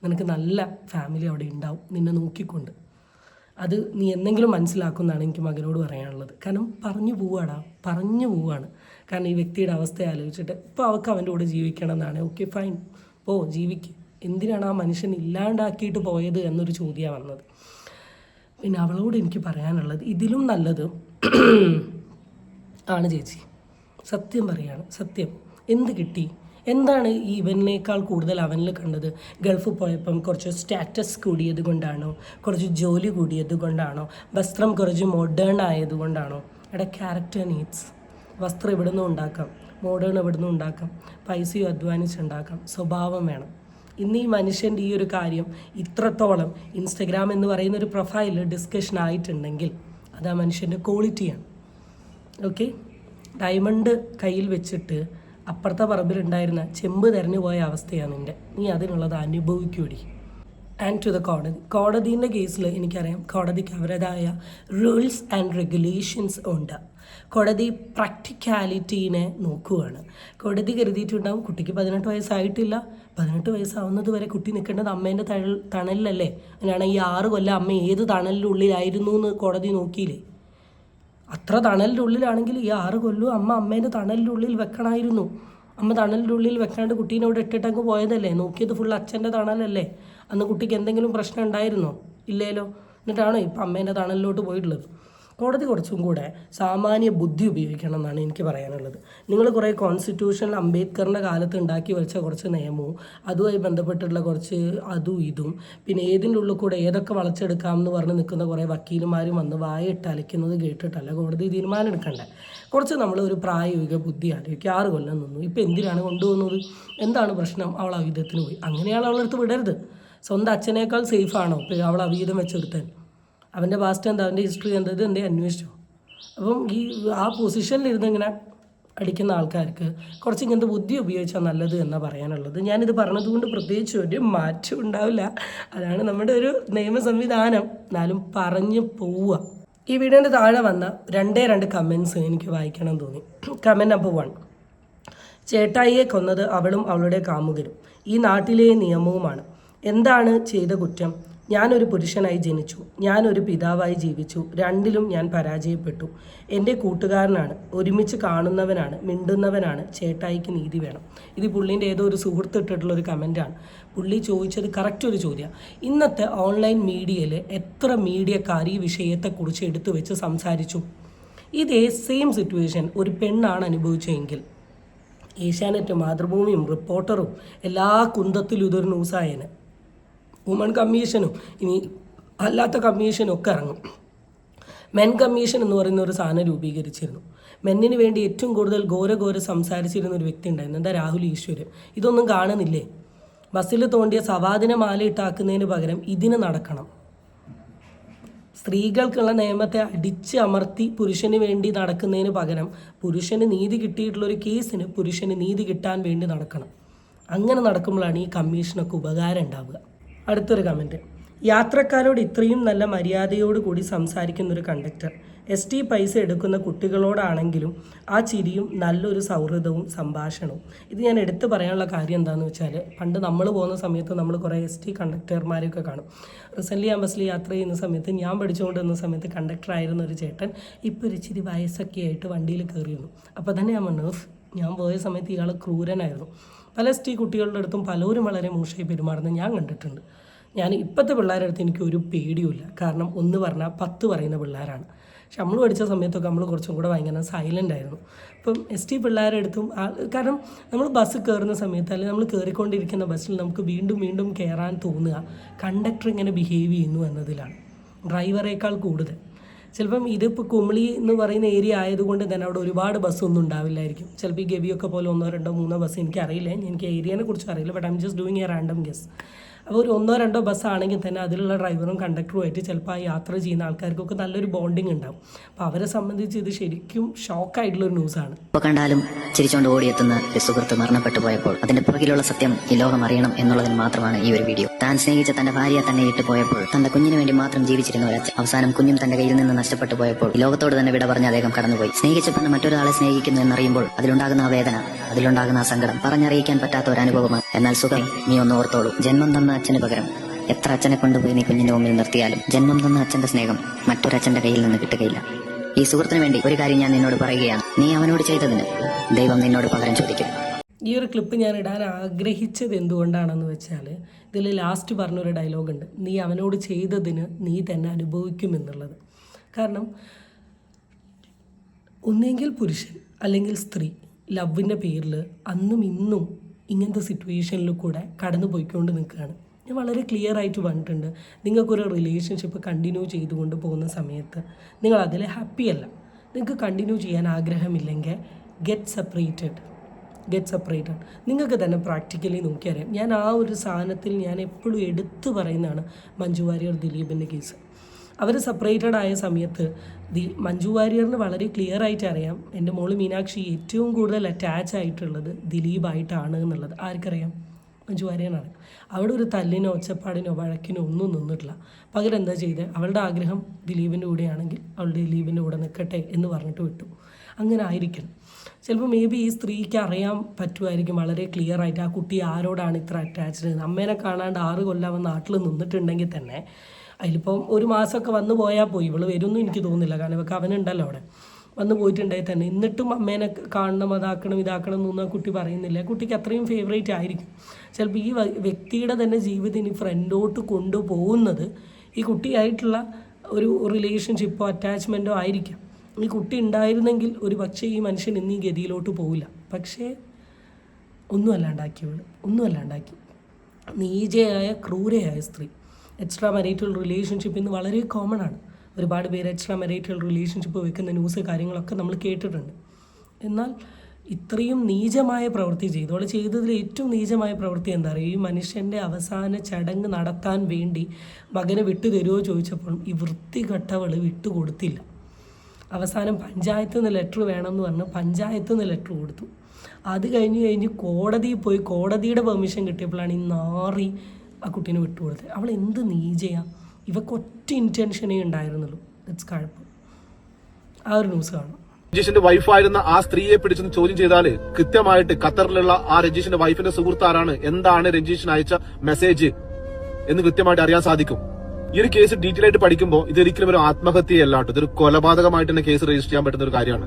നിനക്ക് നല്ല ഫാമിലി അവിടെ ഉണ്ടാവും നിന്നെ നോക്കിക്കൊണ്ട്. അത് നീ എന്തെങ്കിലും മനസ്സിലാക്കുന്നതാണ് എനിക്ക് മകനോട് പറയാനുള്ളത്. കാരണം പറഞ്ഞു പോവുകയാണ്. കാരണം ഈ വ്യക്തിയുടെ അവസ്ഥ ആലോചിച്ചിട്ട് ഇപ്പോൾ അവൾക്ക് അവൻ്റെ കൂടെ ജീവിക്കണം എന്നാണ്. ഓക്കെ ഫൈൻ, ജീവിക്ക്. എന്തിനാണ് ആ മനുഷ്യൻ ഇല്ലാണ്ടാക്കിയിട്ട് പോയത് എന്നൊരു ചോദ്യമാണ് വന്നത്. പിന്നെ അവളോട് എനിക്ക് പറയാനുള്ളത്, ഇതിലും നല്ലത് ആണ് ചേച്ചി, സത്യം പറയാണ്, സത്യം. എന്ത് കിട്ടി? എന്താണ് ഈ ഇവനേക്കാൾ കൂടുതൽ അവനിൽ കണ്ടത്? ഗൾഫ് പോയപ്പം കുറച്ച് സ്റ്റാറ്റസ് കൂടിയത് കൊണ്ടാണോ, കുറച്ച് ജോലി കൂടിയത് കൊണ്ടാണോ, വസ്ത്രം കുറച്ച് മോഡേൺ ആയത് കൊണ്ടാണോ? എടാ, ക്യാരക്ടർ നീഡ്സ്. വസ്ത്രം എവിടെ നിന്നും ഉണ്ടാക്കാം, മോഡേൺ എവിടെ നിന്നും ഉണ്ടാക്കാം, പൈസയും അധ്വാനിച്ചുണ്ടാക്കാം, സ്വഭാവം വേണം. ഇന്ന് ഈ മനുഷ്യൻ്റെ ഈ ഒരു കാര്യം ഇത്രത്തോളം ഇൻസ്റ്റഗ്രാം എന്ന് പറയുന്ന ഒരു പ്രൊഫൈൽ ഡിസ്കഷൻ ആയിട്ടുണ്ടെങ്കിൽ അത് ആ മനുഷ്യൻ്റെ ക്വാളിറ്റിയാണ്. ഓക്കെ, ഡയമണ്ട് കയ്യിൽ വെച്ചിട്ട് അപ്പുറത്തെ പറമ്പിലുണ്ടായിരുന്ന ചെമ്പ് തെരഞ്ഞു പോയ അവസ്ഥയാണ് നിൻ്റെ. നീ അതിനുള്ളത് അനുഭവിക്കൂടി. ആൻഡ് ടു ദ കോടതിൻ്റെ കേസിൽ എനിക്കറിയാം, കോടതിക്ക് അവരുടേതായ റൂൾസ് ആൻഡ് റെഗുലേഷൻസ് ഉണ്ട്. കോടതി പ്രാക്ടിക്കാലിറ്റീനെ നോക്കുകയാണ്. കോടതി കരുതിയിട്ടുണ്ടാവും കുട്ടിക്ക് 18 വയസ്സായിട്ടില്ല, 18 വയസ്സാവുന്നത് വരെ കുട്ടി നിൽക്കേണ്ടത് അമ്മേൻ്റെ തണലിലല്ലേ. അങ്ങനെയാണ് ഈ 6 കൊല്ലം അമ്മ ഏത് തണലിനുള്ളിലായിരുന്നു എന്ന് കോടതി നോക്കിയില്ലേ? അത്ര തണലിൻ്റെ ഉള്ളിലാണെങ്കിൽ ഈ 6 കൊല്ലവും അമ്മേൻ്റെ തണലിൻ്റെ ഉള്ളിൽ വെക്കണമായിരുന്നു. അമ്മ തണലിൻ്റെ ഉള്ളിൽ വെക്കാണ്ട് കുട്ടീനെ ഇവിടെ ഇട്ടിട്ടങ്ങ് പോയതല്ലേ. നോക്കിയത് ഫുൾ അച്ഛൻ്റെ തണലല്ലേ. അന്ന് കുട്ടിക്ക് എന്തെങ്കിലും പ്രശ്നം ഉണ്ടായിരുന്നോ? ഇല്ലല്ലോ. എന്നിട്ടാണോ ഇപ്പം അമ്മേൻ്റെ തണലിലോട്ട് പോയിട്ടുള്ളത്? കോടതി കുറച്ചും കൂടെ സാമാന്യ ബുദ്ധി ഉപയോഗിക്കണം എന്നാണ് എനിക്ക് പറയാനുള്ളത്. നിങ്ങൾ കുറേ കോൺസ്റ്റിറ്റ്യൂഷനിൽ അംബേദ്കറിൻ്റെ കാലത്ത് ഉണ്ടാക്കി വെച്ച കുറച്ച് നിയമവും അതുമായി ബന്ധപ്പെട്ടുള്ള കുറച്ച് അതും ഇതും, പിന്നെ ഏതിൻ്റെ ഉള്ളിൽ കൂടെ ഏതൊക്കെ വളച്ചെടുക്കാം എന്ന് പറഞ്ഞ് നിൽക്കുന്ന കുറേ വക്കീലുമാരും വന്ന് വായിട്ട് അലയ്ക്കുന്നത് കേട്ടിട്ടല്ല കോടതി തീരുമാനം എടുക്കണ്ടേ. കുറച്ച് നമ്മൾ ഒരു പ്രായോഗിക ബുദ്ധി ആലോചിക്കുക. 6 കൊല്ലം നിന്നു, ഇപ്പം എന്തിനാണ് കൊണ്ടുപോകുന്നത്? എന്താണ് പ്രശ്നം? അവൾ അവീതത്തിന് പോയി, അങ്ങനെയാണ് അവളെടുത്ത് വിടരുത്. സ്വന്തം അച്ഛനേക്കാൾ സേഫാണോ ഇപ്പോൾ അവൾ അവീതം വെച്ചെടുത്താൻ? അവൻ്റെ പാസ്റ്റ് എന്താ, അവൻ്റെ ഹിസ്റ്ററി എന്താ, ഇത് എന്തേ അന്വേഷിച്ചോ? അപ്പം ഈ ആ പൊസിഷനിലിരുന്ന് ഇങ്ങനെ അടിക്കുന്ന ആൾക്കാർക്ക് കുറച്ച് ഇങ്ങനത്തെ ബുദ്ധി ഉപയോഗിച്ചാൽ നല്ലത് എന്നാണ് പറയാനുള്ളത്. ഞാനിത് പറഞ്ഞതുകൊണ്ട് പ്രത്യേകിച്ച് ഒരു മാറ്റം ഉണ്ടാവില്ല, അതാണ് നമ്മുടെ ഒരു നിയമ സംവിധാനം. എന്നാലും പറഞ്ഞു പോവുക. ഈ വീഡിയോൻ്റെ താഴെ വന്ന 2 കമൻറ്റ്സ് എനിക്ക് വായിക്കണം തോന്നി. കമൻറ്റ് നമ്പർ 1: ചേട്ടായിയെ കൊന്നത് അവളും അവളുടെ കാമുകനും ഈ നാട്ടിലെ നിയമവുമാണ്. എന്താണ് ചെയ്ത കുറ്റം? ഞാനൊരു പുരുഷനായി ജനിച്ചു, ഞാനൊരു പിതാവായി ജീവിച്ചു, രണ്ടിലും ഞാൻ പരാജയപ്പെട്ടു. എൻ്റെ കൂട്ടുകാരനാണ്, ഒരുമിച്ച് കാണുന്നവനാണ്, മിണ്ടുന്നവനാണ്. ചേട്ടായിക്ക് നീതി വേണം. ഇത് പുള്ളീൻ്റെ ഏതോ ഒരു സുഹൃത്ത് ഇട്ടിട്ടുള്ളൊരു കമൻറ്റാണ്. പുള്ളി ചോദിച്ചത് കറക്റ്റ് ഒരു ചോദ്യമാണ്. ഇന്നത്തെ ഓൺലൈൻ മീഡിയയിൽ എത്ര മീഡിയക്കാർ ഈ വിഷയത്തെക്കുറിച്ച് എടുത്തു വെച്ച് സംസാരിച്ചു? ഇതേ സെയിം സിറ്റുവേഷൻ ഒരു പെണ്ണാണ് അനുഭവിച്ചതെങ്കിൽ ഏഷ്യാനെറ്റ്, മാതൃഭൂമിയും റിപ്പോർട്ടറും എല്ലാ കുന്തത്തിലും ഇതൊരു ന്യൂസായേനെ. വുമൺ കമ്മീഷനും ഇനി അല്ലാത്ത കമ്മീഷനും ഒക്കെ ഇറങ്ങും. മെൻ കമ്മീഷൻ എന്ന് പറയുന്ന ഒരു സാധനം രൂപീകരിച്ചിരുന്നു. മെന്നിന് വേണ്ടി ഏറ്റവും കൂടുതൽ ഘോര സംസാരിച്ചിരുന്ന ഒരു വ്യക്തി ഉണ്ടായിരുന്നു, എന്താ രാഹുൽ ഈശ്വർ. ഇതൊന്നും കാണുന്നില്ലേ? ബസ്സിൽ തോണ്ടിയ സവാദിനെ മാലയിട്ടാക്കുന്നതിന് പകരം ഇതിന് നടക്കണം. സ്ത്രീകൾക്കുള്ള നിയമത്തെ അടിച്ച് അമർത്തി പുരുഷന് വേണ്ടി നടക്കുന്നതിന് പകരം പുരുഷന് നീതി കിട്ടിയിട്ടുള്ളൊരു കേസിന് പുരുഷന് നീതി കിട്ടാൻ വേണ്ടി നടക്കണം. അങ്ങനെ നടക്കുമ്പോഴാണ് ഈ കമ്മീഷനൊക്കെ ഉപകാരം ഉണ്ടാവുക. അടുത്തൊരു കമൻറ്റ്: യാത്രക്കാരോട് ഇത്രയും നല്ല മര്യാദയോടുകൂടി സംസാരിക്കുന്നൊരു കണ്ടക്ടർ. ST പൈസ എടുക്കുന്ന കുട്ടികളോടാണെങ്കിലും ആ ചിരിയും നല്ലൊരു സൗഹൃദവും സംഭാഷണവും. ഇത് ഞാൻ എടുത്തു പറയാനുള്ള കാര്യം എന്താണെന്ന് വെച്ചാൽ, പണ്ട് നമ്മൾ പോകുന്ന സമയത്ത് നമ്മൾ കുറേ ST കണ്ടക്ടർമാരെയൊക്കെ കാണും. റീസെൻ്റ്ലി ഞാൻ ബസ്സിൽ യാത്ര ചെയ്യുന്ന സമയത്ത്, ഞാൻ പഠിച്ചുകൊണ്ടിരുന്ന സമയത്ത് കണ്ടക്ടറായിരുന്ന ഒരു ചേട്ടൻ ഇപ്പോൾ ഒരു ഇച്ചിരി വയസ്സൊക്കെ ആയിട്ട് വണ്ടിയിൽ കയറി വന്നു. അപ്പോൾ തന്നെ ഞാൻ പറഞ്ഞു, ഞാൻ പോയ സമയത്ത് ഇയാൾ ക്രൂരനായിരുന്നു. പല ST കുട്ടികളുടെ അടുത്തും പലരും വളരെ മോശമായി പെരുമാറുന്നത് ഞാൻ കണ്ടിട്ടുണ്ട്. ഞാൻ ഇപ്പോഴത്തെ പിള്ളേരുടെ അടുത്ത് എനിക്ക് ഒരു പേടിയുമില്ല. കാരണം 1 പറഞ്ഞാൽ 10 പറയുന്ന പിള്ളേരാണ്. പക്ഷെ നമ്മൾ പഠിച്ച സമയത്തൊക്കെ നമ്മൾ കുറച്ചും കൂടെ ഭയങ്കര സൈലൻ്റ് ആയിരുന്നു. ഇപ്പം ST പിള്ളേരുടെ അടുത്തും കാരണം നമ്മൾ ബസ് കയറുന്ന സമയത്ത്, അല്ലെങ്കിൽ നമ്മൾ കയറിക്കൊണ്ടിരിക്കുന്ന ബസ്സിൽ നമുക്ക് വീണ്ടും കയറാൻ തോന്നുക കണ്ടക്ടർ ഇങ്ങനെ ബിഹേവ് ചെയ്യുന്നു എന്നതിലാണ്, ഡ്രൈവറേക്കാൾ കൂടുതൽ. ചിലപ്പം ഇതിപ്പോൾ കുമളി എന്ന് പറയുന്ന ഏരിയ ആയതുകൊണ്ട് തന്നെ അവിടെ ഒരുപാട് ബസ്സൊന്നും ഉണ്ടാവില്ലായിരിക്കും. ചിലപ്പോൾ ഈ ഗവിയൊക്കെ പോലെ 1, 2, 3 ബസ് എനിക്കറിയില്ല, എനിക്ക് ഏരിയനെ കുറിച്ച് അറിയില്ല. But I am just doing A random guess. അപ്പോൾ ഒരു 1, 2 ബസ്സാണെങ്കിൽ തന്നെ അതിലുള്ള ഡ്രൈവറും കണ്ടക്ടറുമായിട്ട് ചിലപ്പോൾ ആ യാത്ര ചെയ്യുന്ന ആൾക്കാർക്കൊക്കെ നല്ലൊരു ബോണ്ടിങ് ഉണ്ടാവും. അപ്പോൾ അവരെ സംബന്ധിച്ച് ഇത് ശരിക്കും ഷോക്കായിട്ടുള്ളൊരു ന്യൂസാണ്. ഇപ്പോൾ കണ്ടാലും ചിരിച്ചുകൊണ്ട് ഓടിയെത്തുന്ന ഒരു സുഹൃത്ത് മരണപ്പെട്ടു പോയപ്പോൾ അതിന്റെ പുറകിലുള്ള സത്യം ഈ ലോകം അറിയണം എന്നുള്ളതിന് മാത്രമാണ് ഈ ഒരു വീഡിയോ. താൻ സ്നേഹിച്ച തന്റെ ഭാര്യയെ തന്നെ വിട്ടു പോയപ്പോൾ, തന്റെ കുഞ്ഞിന് വേണ്ടി മാത്രം ജീവിച്ചിരുന്ന ഒരു അച്ഛൻ അവസാനം കുഞ്ഞും തന്റെ കയ്യിൽ നിന്ന് നഷ്ടപ്പെട്ടു പോയപ്പോൾ ഈ ലോകത്തോട് തന്നെ വിട പറഞ്ഞ് അദ്ദേഹം കടന്നുപോയി. സ്നേഹിച്ച പെണ്ണ് മറ്റൊരാളെ സ്നേഹിക്കുന്നു എന്നറിയുമ്പോൾ അതിലുണ്ടാകുന്ന ആ വേദന, അതിലുണ്ടാകുന്ന ആ സങ്കടം പറഞ്ഞറിയിക്കാൻ പറ്റാത്ത ഒരു അനുഭവമാണ്. എന്നാൽ സുഖം നീ ഒന്ന് ഓർത്തോളൂ. ജന്മം തന്ന അച്ഛന് പകരം എത്ര അച്ഛനെ കൊണ്ടുപോയി നീ കുഞ്ഞിന്റെ മുമ്പിൽ നിർത്തിയാലും ജന്മം തന്ന അച്ഛന്റെ സ്നേഹം മറ്റൊരച്ഛന്റെ കയ്യിൽ നിന്ന് കിട്ടുകയില്ല. ഈ സുഹൃത്തിന് വേണ്ടി ഒരു കാര്യം ഞാൻ നിന്നോട് പറയുകയാണ്. നീ അവനോട് ചെയ്തതിന് ദൈവം നിന്നോട് പകരം ചോദിക്കും. ഈ ഒരു ക്ലിപ്പ് ഞാൻ ഇടാൻ ആഗ്രഹിച്ചത് എന്തുകൊണ്ടാണെന്ന് വെച്ചാൽ ഇതിൽ ലാസ്റ്റ് പറഞ്ഞൊരു ഡയലോഗുണ്ട്, നീ അവനോട് ചെയ്തതിന് നീ തന്നെ അനുഭവിക്കുമെന്നുള്ളത്. കാരണം ഒന്നെങ്കിൽ പുരുഷൻ അല്ലെങ്കിൽ സ്ത്രീ ലവിൻ്റെ പേരിൽ അന്നും ഇന്നും ഇങ്ങനത്തെ സിറ്റുവേഷനിൽ കൂടെ കടന്നു പോയിക്കൊണ്ട് നിൽക്കുകയാണ്. ഞാൻ വളരെ ക്ലിയർ ആയിട്ട് പറഞ്ഞിട്ടുണ്ട്, നിങ്ങൾക്കൊരു റിലേഷൻഷിപ്പ് കണ്ടിന്യൂ ചെയ്തുകൊണ്ട് പോകുന്ന സമയത്ത് നിങ്ങൾ അതിൽ ഹാപ്പിയല്ല, നിങ്ങൾക്ക് കണ്ടിന്യൂ ചെയ്യാൻ ആഗ്രഹമില്ലെങ്കിൽ ഗെറ്റ് സെപ്പറേറ്റഡ്. നിങ്ങൾക്ക് തന്നെ പ്രാക്ടിക്കലി നോക്കിയറിയാം. ഞാൻ ആ ഒരു സാധനത്തിൽ ഞാൻ എപ്പോഴും എടുത്തു പറയുന്നതാണ് മഞ്ജു വാര്യർ ദിലീപിൻ്റെ കേസ്. അവർ സെപ്പറേറ്റഡ് ആയ സമയത്ത് മഞ്ജു വാര്യറിന് വളരെ ക്ലിയർ ആയിട്ട് അറിയാം എൻ്റെ മോള് മീനാക്ഷി ഏറ്റവും കൂടുതൽ അറ്റാച്ച് ആയിട്ടുള്ളത് ദിലീപായിട്ടാണ് എന്നുള്ളത്. ആർക്കറിയാം? മഞ്ജു വാര്യറിനാണ്. അവിടെ ഒരു തല്ലിനോ ഒച്ചപ്പാടിനോ വഴക്കിനോ ഒന്നും നിന്നിട്ടില്ല. പകരം എന്താ ചെയ്തത്? അവളുടെ ആഗ്രഹം ദിലീപിൻ്റെ കൂടെയാണെങ്കിൽ അവൾ ദിലീപിൻ്റെ കൂടെ നിൽക്കട്ടെ എന്ന് പറഞ്ഞിട്ട് വിട്ടു. അങ്ങനെ ആയിരിക്കണം. ചിലപ്പോൾ മേ ബി ഈ സ്ത്രീക്ക് അറിയാൻ പറ്റുമായിരിക്കും വളരെ ക്ലിയർ ആയിട്ട് ആ കുട്ടി ആരോടാണ് ഇത്ര അറ്റാച്ച്ഡ്. അമ്മേനെ കാണാണ്ട് 6 കൊല്ലം നാട്ടിൽ നിന്നിട്ടുണ്ടെങ്കിൽ തന്നെ അതിലിപ്പം 1 മാസമൊക്കെ വന്നു പോയാൽ പോയി, ഇവള് വരുമെന്നും എനിക്ക് തോന്നുന്നില്ല. കാരണം ഇവൾക്ക് അവനുണ്ടല്ലോ അവിടെ വന്നു പോയിട്ടുണ്ടെങ്കിൽ തന്നെ. എന്നിട്ടും അമ്മേനെ കാണണം, അതാക്കണം ഇതാക്കണം എന്നൊന്നും ആ കുട്ടി പറയുന്നില്ല. കുട്ടിക്ക് അത്രയും ഫേവറേറ്റ് ആയിരിക്കും. ചിലപ്പോൾ ഈ വ്യക്തിയുടെ തന്നെ ജീവിതം ഇനി ഫ്രണ്ടോട്ട് കൊണ്ടുപോകുന്നത് ഈ കുട്ടിയായിട്ടുള്ള ഒരു റിലേഷൻഷിപ്പോ അറ്റാച്ച്മെൻറ്റോ ആയിരിക്കാം. ഈ കുട്ടി ഉണ്ടായിരുന്നെങ്കിൽ ഒരു പക്ഷേ ഈ മനുഷ്യൻ ഇന്നീ ഗതിയിലോട്ട് പോവില്ല. പക്ഷേ ഒന്നുമല്ലാണ്ടാക്കി നീചയായ ക്രൂരയായ സ്ത്രീ. എക്സ്ട്രാ മാരിറ്റൽ റിലേഷൻഷിപ്പ് ഇന്ന് വളരെ കോമൺ ആണ്. ഒരുപാട് പേര് എക്സ്ട്രാ മാരിറ്റൽ റിലേഷൻഷിപ്പ് വെക്കുന്ന ന്യൂസ് കാര്യങ്ങളൊക്കെ നമ്മൾ കേട്ടിട്ടുണ്ട്. എന്നാൽ ഇത്രയും നീചമായ പ്രവൃത്തി ചെയ്തു. അവൾ ചെയ്തതിൽ ഏറ്റവും നീചമായ പ്രവൃത്തി എന്താ പറയുക? ഈ മനുഷ്യൻ്റെ അവസാന ചടങ്ങ് നടത്താൻ വേണ്ടി മകനെ വിട്ടു തരുമോ ചോദിച്ചപ്പോൾ ഈ വൃത്തികെട്ടവൾ വിട്ടുകൊടുത്തില്ല. അവസാനം പഞ്ചായത്തിൽ നിന്ന് ലെറ്റർ വേണമെന്ന് പറഞ്ഞ് പഞ്ചായത്തിൽ നിന്ന് ലെറ്റർ കൊടുത്തു. അത് കഴിഞ്ഞ് കോടതിയിൽ പോയി കോടതിയുടെ പെർമിഷൻ കിട്ടിയപ്പോഴാണ് ഈ നാറി ആ കുട്ടീനെ വിട്ടുകൊടുത്തത്. അവൾ എന്ത് നീചയാണ്! ഇവക്ക് ഒറ്റ ഇൻറ്റൻഷനേ ഉണ്ടായിരുന്നുള്ളൂ. ദാറ്റ്സ് കുഴപ്പം. ആ ഒരു ന്യൂസ് കാണാം. രജീഷിന്റെ വൈഫായിരുന്ന ആ സ്ത്രീയെ പിടിച്ചെന്ന് ചോദ്യം ചെയ്താല് കൃത്യമായിട്ട് ഖത്തറിലുള്ള ആ രജീഷിന്റെ വൈഫിന്റെ സുഹൃത്ത് ആരാണ്, എന്താണ് രജീഷിന് അയച്ച മെസ്സേജ് എന്ന് കൃത്യമായിട്ട് അറിയാൻ സാധിക്കും. ഈ ഒരു കേസ് ഡീറ്റെയിൽ ആയിട്ട് പഠിക്കുമ്പോൾ ഇതൊരിക്കലും ഒരു ആത്മഹത്യയല്ല കേട്ടോ, ഇതൊരു കൊലപാതകമായിട്ട് തന്നെ കേസ് രജിസ്റ്റർ ചെയ്യാൻ പറ്റുന്ന ഒരു കാര്യമാണ്.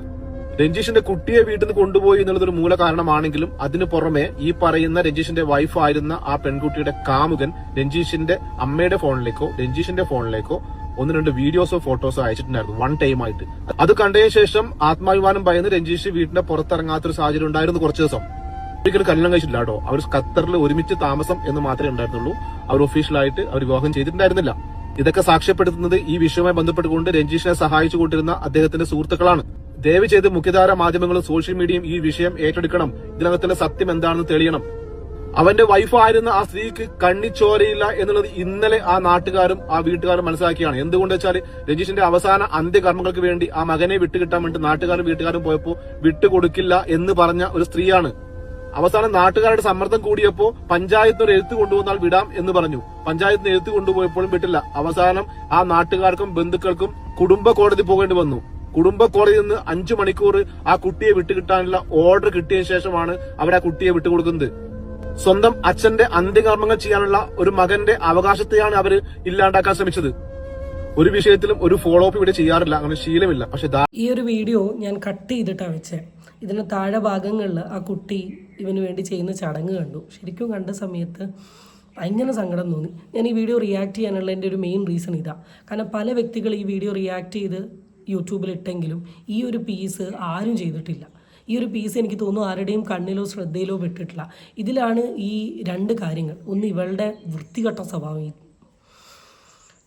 രഞ്ജീഷിന്റെ കുട്ടിയെ വീട്ടിൽ നിന്ന് കൊണ്ടുപോയി എന്നുള്ളതൊരു മൂല കാരണമാണെങ്കിലും അതിന് പുറമെ ഈ പറയുന്ന രഞ്ജീഷിന്റെ വൈഫായിരുന്ന ആ പെൺകുട്ടിയുടെ കാമുകൻ രഞ്ജീഷിന്റെ അമ്മയുടെ ഫോണിലേക്കോ രഞ്ജീഷിന്റെ ഫോണിലേക്കോ 1-2 വീഡിയോസോ ഫോട്ടോസോ അയച്ചിട്ടുണ്ടായിരുന്നു 1 ടൈം ആയിട്ട്. അത് കണ്ടതിന് ശേഷം ആത്മാഭിമാനം ഭയന്ന് രഞ്ജീഷ് വീടിന്റെ പുറത്തിറങ്ങാത്തൊരു സാഹചര്യം ഉണ്ടായിരുന്നു കുറച്ച് ദിവസം. ഒരിക്കലും കല്യാണം കഴിച്ചില്ല കേട്ടോ. അവർ ഖത്തറിൽ ഒരുമിച്ച് താമസം എന്ന് മാത്രമേ ഉണ്ടായിരുന്നുള്ളൂ. അവർ ഒഫീഷ്യലായിട്ട് അവർ വിവാഹം ചെയ്തിട്ടുണ്ടായിരുന്നില്ല. ഇതൊക്കെ സാക്ഷ്യപ്പെടുത്തുന്നത് ഈ വിഷയവുമായി ബന്ധപ്പെട്ടുകൊണ്ട് രഞ്ജീഷിനെ സഹായിച്ചുകൊണ്ടിരുന്ന അദ്ദേഹത്തിന്റെ സുഹൃത്തുക്കളാണ്. ദയവ് ചെയ്ത് മുഖ്യധാര മാധ്യമങ്ങളും സോഷ്യൽ മീഡിയയും ഈ വിഷയം ഏറ്റെടുക്കണം. ഇതിനകത്തിന്റെ സത്യം എന്താണെന്ന് തെളിയണം. അവന്റെ വൈഫായിരുന്ന ആ സ്ത്രീക്ക് കണ്ണിച്ചോരയില്ല എന്നുള്ളത് ഇന്നലെ ആ നാട്ടുകാരും ആ വീട്ടുകാരും മനസ്സിലാക്കിയാണ്. എന്തുകൊണ്ട് വെച്ചാൽ രഞ്ജീഷിന്റെ അവസാന അന്ത്യകർമ്മങ്ങൾക്ക് വേണ്ടി ആ മകനെ വിട്ടുകിട്ടാൻ വേണ്ടി നാട്ടുകാരും വീട്ടുകാരും പോയപ്പോ വിട്ടുകൊടുക്കില്ല എന്ന് പറഞ്ഞ ഒരു സ്ത്രീയാണ്. അവസാനം നാട്ടുകാരുടെ സമ്മർദ്ദം കൂടിയപ്പോ പഞ്ചായത്തിന് ഒരു എഴുത്ത് കൊണ്ടുവന്നാൽ വിടാം എന്ന് പറഞ്ഞു. പഞ്ചായത്തിന് എഴുത്ത് കൊണ്ടുപോയപ്പോഴും വിട്ടില്ല. അവസാനം ആ നാട്ടുകാർക്കും ബന്ധുക്കൾക്കും കുടുംബ കോടതി പോകേണ്ടി വന്നു. കുടുംബ കോടതിയിൽ നിന്ന് 5 മണിക്കൂർ ആ കുട്ടിയെ വിട്ടുകിട്ടാനുള്ള ഓർഡർ കിട്ടിയ ശേഷമാണ് അവർ ആ കുട്ടിയെ വിട്ടുകൊടുക്കുന്നത്. സ്വന്തം അച്ഛന്റെ അന്ത്യകർമ്മങ്ങൾ ചെയ്യാനുള്ള ഒരു മകന്റെ അവകാശത്തെയാണ് അവർ ഇല്ലാണ്ടാക്കാൻ ശ്രമിച്ചത്. ഒരു വിഷയത്തിലും ഒരു ഫോളോ അപ്പ് ഇവിടെ ചെയ്യാറില്ല, അങ്ങനെ ശീലമില്ല. പക്ഷെ ഈ ഒരു വീഡിയോ ഞാൻ കട്ട് ചെയ്തിട്ടാണ് വെച്ചത്. ഇതിന് താഴെ ഭാഗങ്ങളിൽ ആ കുട്ടി ഇവന് വേണ്ടി ചെയ്യുന്ന ചടങ്ങ് കണ്ടു. ശരിക്കും കണ്ട സമയത്ത് ഭയങ്കര സങ്കടം തോന്നി. ഞാൻ ഈ വീഡിയോ റിയാക്ട് ചെയ്യാനുള്ള എൻ്റെ ഒരു മെയിൻ റീസൺ ഇതാണ്. കാരണം പല വ്യക്തികൾ ഈ വീഡിയോ റിയാക്ട് ചെയ്ത് യൂട്യൂബിലിട്ടെങ്കിലും ഈ ഒരു പീസ് ആരും ചെയ്തിട്ടില്ല. ഈ ഒരു പീസ് എനിക്ക് തോന്നുന്നു ആരുടെയും കണ്ണിലോ ശ്രദ്ധയിലോ പെട്ടിട്ടില്ല. ഇതിലാണ് ഈ 2 കാര്യങ്ങൾ. ഒന്ന്, ഇവളുടെ വൃത്തികെട്ട സ്വഭാവം.